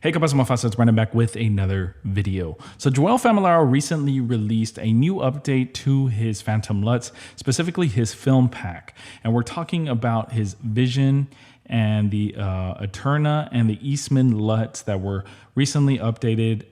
Hey, ¿qué pasa, Mufasa? It's Brandon back with another video. So Joel Famularo recently released a new update to his Phantom Luts, specifically his film pack. And we're talking about his Vision and the Eterna and the Eastman Luts that were recently updated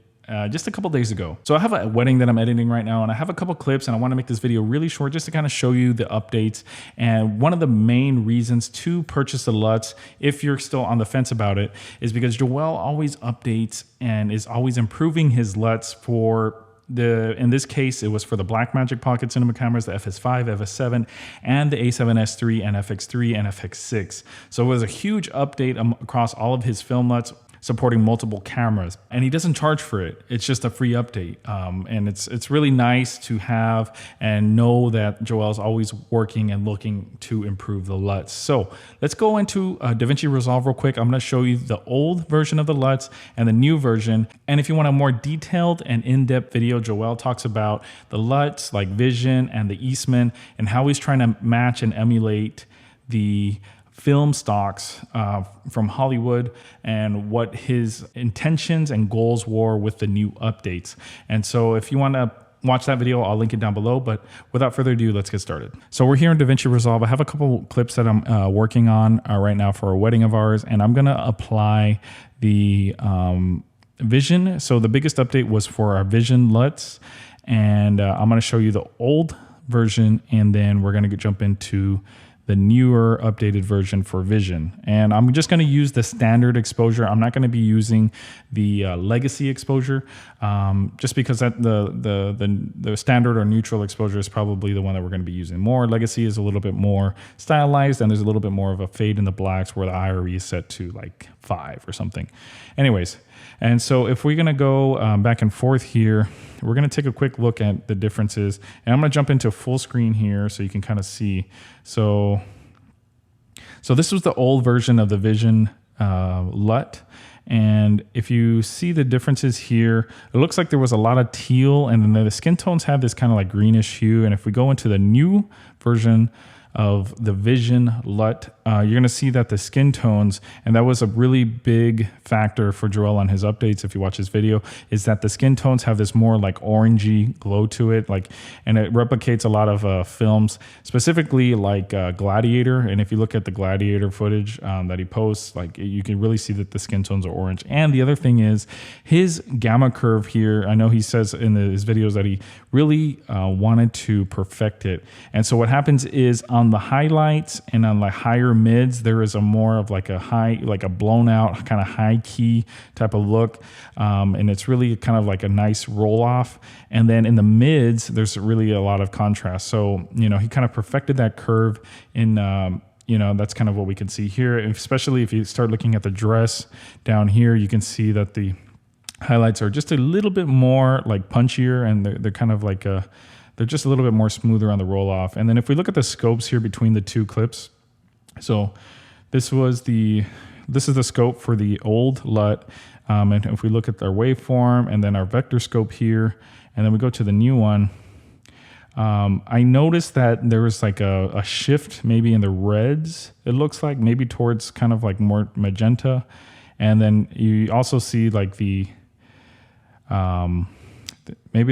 just a couple days ago. So I have a wedding that I'm editing right now, and I have a couple clips, and I want to make this video really short just to kind of show you the updates. And one of the main reasons to purchase the Luts, if you're still on the fence about it, is because Joel always updates and is always improving his Luts for in this case, it was for the Blackmagic Pocket Cinema cameras, the FS5, FS7, and the A7S III and FX3 and FX6. So it was a huge update across all of his film Luts, supporting multiple cameras, and he doesn't charge for it. It's just a free update, and it's really nice to have and know that Joel's always working and looking to improve the Luts. So let's go into Davinci Resolve real quick. I'm going to show you the old version of the Luts and the new version. And if you want a more detailed and in-depth video, Joel talks about the Luts like Vision and the Eastman and how he's trying to match and emulate the film stocks from Hollywood and what his intentions and goals were with the new updates. And so if you want to watch that video, I'll link it down below. But without further ado, let's get started. So we're here in Davinci Resolve. I have a couple clips that I'm working on right now for a wedding of ours, and I'm going to apply the Vision. So the biggest update was for our Vision Luts, and I'm going to show you the old version, and then we're going to jump into the newer updated version for Vision. And I'm just going to use the standard exposure. I'm not going to be using the legacy exposure, just because that the standard or neutral exposure is probably the one that we're going to be using more. Legacy is a little bit more stylized, and there's a little bit more of a fade in the blacks where the IRE is set to like 5 or something. Anyways, and so if we're going to go back and forth here, we're going to take a quick look at the differences, and I'm going to jump into full screen here so you can kind of see. So this was the old version of the Vision Lut. And if you see the differences here, it looks like there was a lot of teal, and then the skin tones have this kind of like greenish hue. And if we go into the new version of the Vision Lut, you're going to see that the skin tones, and that was a really big factor for Joel on his updates. If you watch his video, is that the skin tones have this more like orangey glow to it, and it replicates a lot of films, specifically like Gladiator. And if you look at the Gladiator footage that he posts, you can really see that the skin tones are orange. And the other thing is his gamma curve here. I know he says in his videos that he really wanted to perfect it. And so what happens is on the highlights and on the higher mids, there is a more of like a blown out kind of high key type of look. And it's really kind of like a nice roll off. And then in the mids, there's really a lot of contrast. So, he kind of perfected that curve in, that's kind of what we can see here. Especially if you start looking at the dress down here, you can see that the highlights are just a little bit more like punchier, and they're kind of like they're just a little bit more smoother on the roll off. And then if we look at the scopes here between the two clips, so this is the scope for the old Lut. And if we look at our waveform and then our vector scope here, and then we go to the new one, I noticed that there was like a shift maybe in the reds. It looks like maybe towards kind of like more magenta. And then you also see like maybe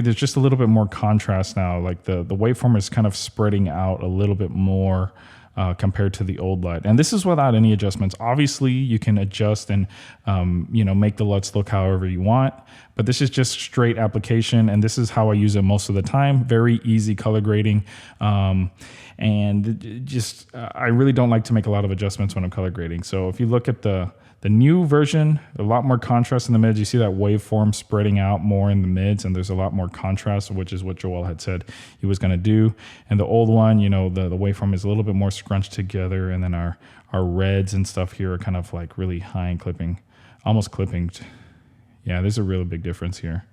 there's just a little bit more contrast now. Like the waveform is kind of spreading out a little bit more compared to the old Lut. And this is without any adjustments. Obviously, you can adjust and make the Luts look however you want. But this is just straight application, and this is how I use it most of the time. Very easy color grading. And just I really don't like to make a lot of adjustments when I'm color grading. So if you look at the new version, a lot more contrast in the mids. You see that waveform spreading out more in the mids, and there's a lot more contrast, which is what Joel had said he was going to do. And the old one, the waveform is a little bit more scrunched together, and then our reds and stuff here are kind of like really high and clipping, almost clipping. Yeah, there's a really big difference here.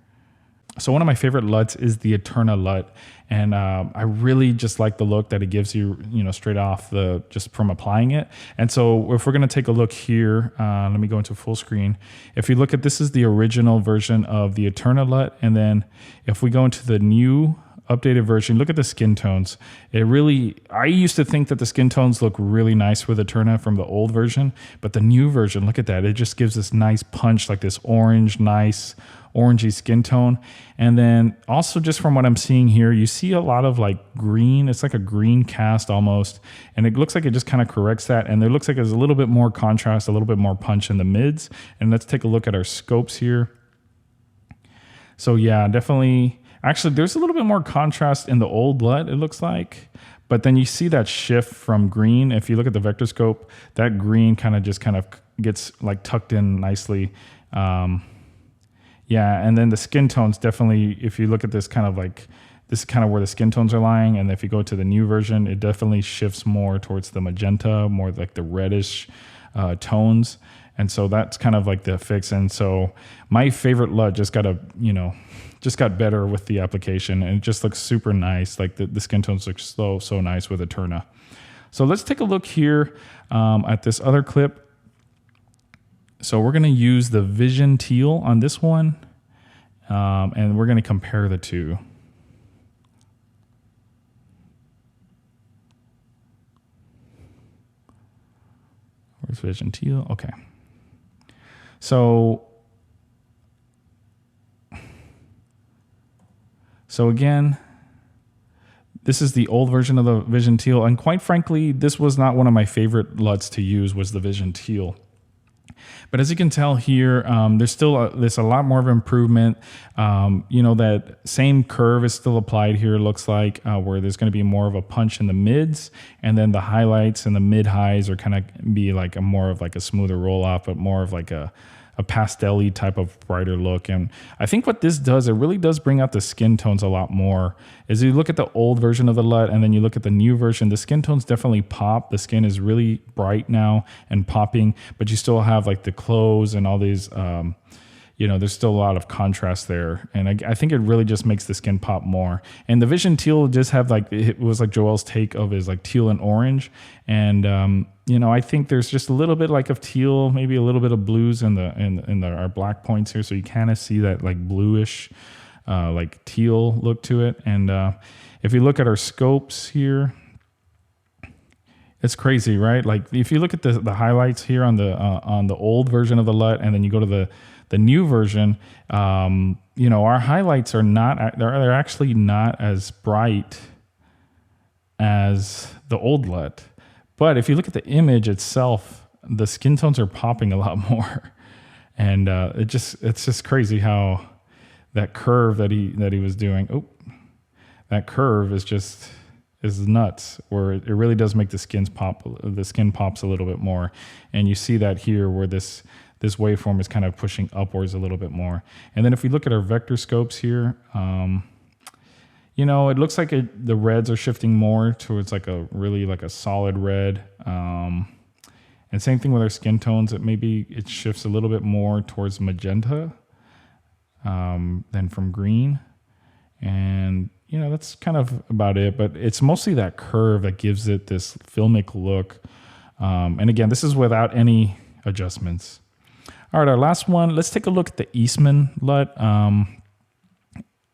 So one of my favorite Luts is the Eternal Lut, and I really just like the look that it gives you, straight off just from applying it. And so if we're going to take a look here, let me go into full screen. If you look at, this is the original version of the Eternal Lut, and then if we go into the new updated version, look at the skin tones. I used to think that the skin tones look really nice with Eterna from the old version, but the new version, look at that. It just gives this nice punch, like this nice orangey skin tone. And then also just from what I'm seeing here, you see a lot of like green. It's like a green cast almost. And it looks like it just kind of corrects that. And it looks like there's a little bit more contrast, a little bit more punch in the mids. And let's take a look at our scopes here. So yeah, definitely. Actually, there's a little bit more contrast in the old Lut, it looks like. But then you see that shift from green. If you look at the vector scope, that green kind of gets like tucked in nicely. Yeah, and then the skin tones definitely, if you look at this kind of like, this is kind of where the skin tones are lying. And if you go to the new version, it definitely shifts more towards the magenta, more like the reddish tones. And so that's kind of like the fix. And so my favorite Lut just got better with the application, and it just looks super nice. Like the skin tones look so nice with Eterna. So let's take a look here at this other clip. So we're going to use the Vision Teal on this one, and we're going to compare the two. Where's Vision Teal? Okay. So again, this is the old version of the Vision Teal, and quite frankly, this was not one of my favorite Luts to use, was the Vision Teal. But as you can tell here, there's a lot more of improvement. That same curve is still applied here, it looks like, where there's going to be more of a punch in the mids, and then the highlights and the mid highs are kind of be like more of like a smoother roll off, but more of like a pastel-y type of brighter look. And I think what this does, it really does bring out the skin tones a lot more. As you look at the old version of the Lut and then you look at the new version, the skin tones definitely pop. The skin is really bright now and popping, but you still have like the clothes and all these, there's still a lot of contrast there. And I think it really just makes the skin pop more. And the Vision Teal just have like, it was like Joel's take of his like teal and orange. And, I think there's just a little bit like of teal, maybe a little bit of blues in our black points here. So you kind of see that like bluish, like teal look to it. And if you look at our scopes here, it's crazy, right? Like if you look at the highlights here on the old version of the Lut, and then you go to the new version, our highlights are they're actually not as bright as the old Lut. But if you look at the image itself, the skin tones are popping a lot more. And it's just crazy how that curve that he was doing, that curve is nuts, where it really does make the skin pops a little bit more. And you see that here where this waveform is kind of pushing upwards a little bit more. And then if we look at our vector scopes here, it looks like the reds are shifting more towards like a solid red. And same thing with our skin tones. It shifts a little bit more towards magenta than from green. And, that's kind of about it. But it's mostly that curve that gives it this filmic look. And again, this is without any adjustments. All right, our last one. Let's take a look at the Eastman Lut.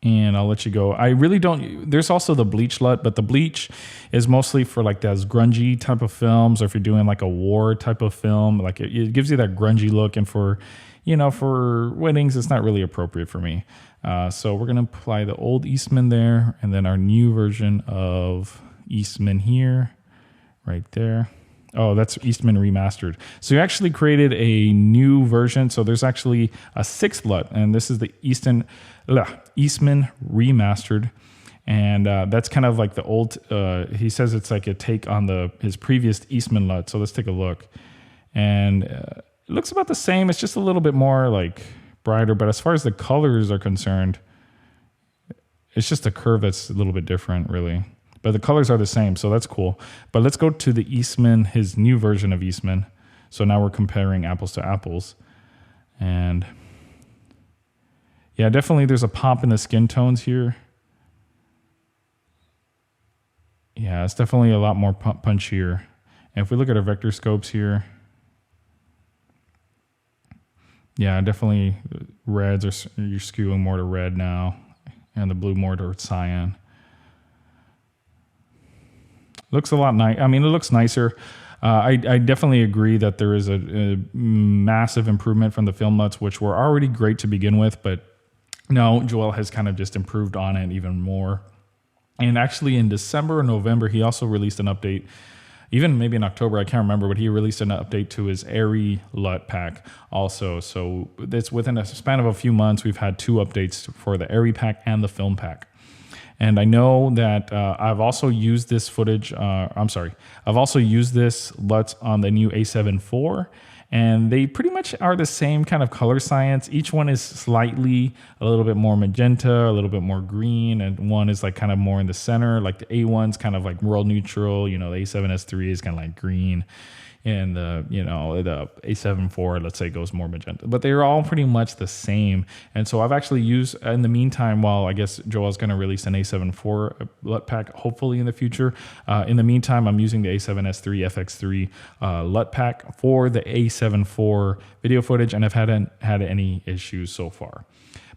And I'll let you go. I really don't. There's also the bleach Lut, but the bleach is mostly for like those grungy type of films, or if you're doing like a war type of film, like it gives you that grungy look. And for weddings, it's not really appropriate for me. So we're gonna apply the old Eastman there, and then our new version of Eastman here, right there. Oh, that's Eastman Remastered. So you actually created a new version. So there's actually a 6th Lut, and this is the Eastman Remastered. And that's kind of like the old, he says it's like a take on his previous Eastman Lut. So let's take a look. And it looks about the same. It's just a little bit more like brighter. But as far as the colors are concerned, it's just a curve that's a little bit different, really. But the colors are the same, so that's cool. But let's go to the Eastman, his new version of Eastman. So now we're comparing apples to apples. And yeah, definitely there's a pop in the skin tones here. Yeah, it's definitely a lot more punchier. And if we look at our vector scopes here, yeah, definitely reds you're skewing more to red now, and the blue more to cyan. Looks a lot nice. I mean, it looks nicer. I definitely agree that there is a massive improvement from the film Luts, which were already great to begin with, but no, Joel has kind of just improved on it even more. And actually in December or November, he also released an update, even maybe in October, I can't remember, but he released an update to his Airy Lut pack also. So it's within a span of a few months, we've had 2 updates for the Airy pack and the film pack. And I know that I've also used this footage, I've also used this LUTs on the new A7 IV, and they pretty much are the same kind of color science. Each one is slightly a little bit more magenta, a little bit more green, and one is like kind of more in the center. Like the A1's kind of like world neutral, you know, the A7S III is kind of like green. And the A7 IV, let's say, goes more magenta, but they're all pretty much the same. And so I've actually used, in the meantime, while I guess Joel's going to release an A7 IV LUT pack, hopefully in the future. In the meantime, I'm using the A7S III FX3 LUT pack for the A7 IV video footage, and I've hadn't had any issues so far.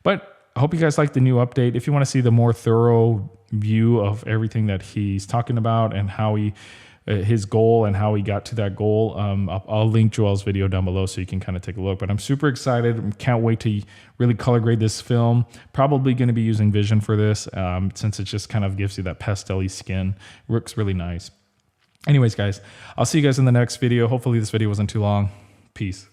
But I hope you guys like the new update. If you want to see the more thorough view of everything that he's talking about and how his goal and how he got to that goal, I'll link Joel's video down below so you can kind of take a look. But I'm super excited. Can't wait to really color grade this film. Probably going to be using Vision for this, since it just kind of gives you that pastel-y skin. Looks really nice. Anyways, guys, I'll see you guys in the next video. Hopefully this video wasn't too long. Peace.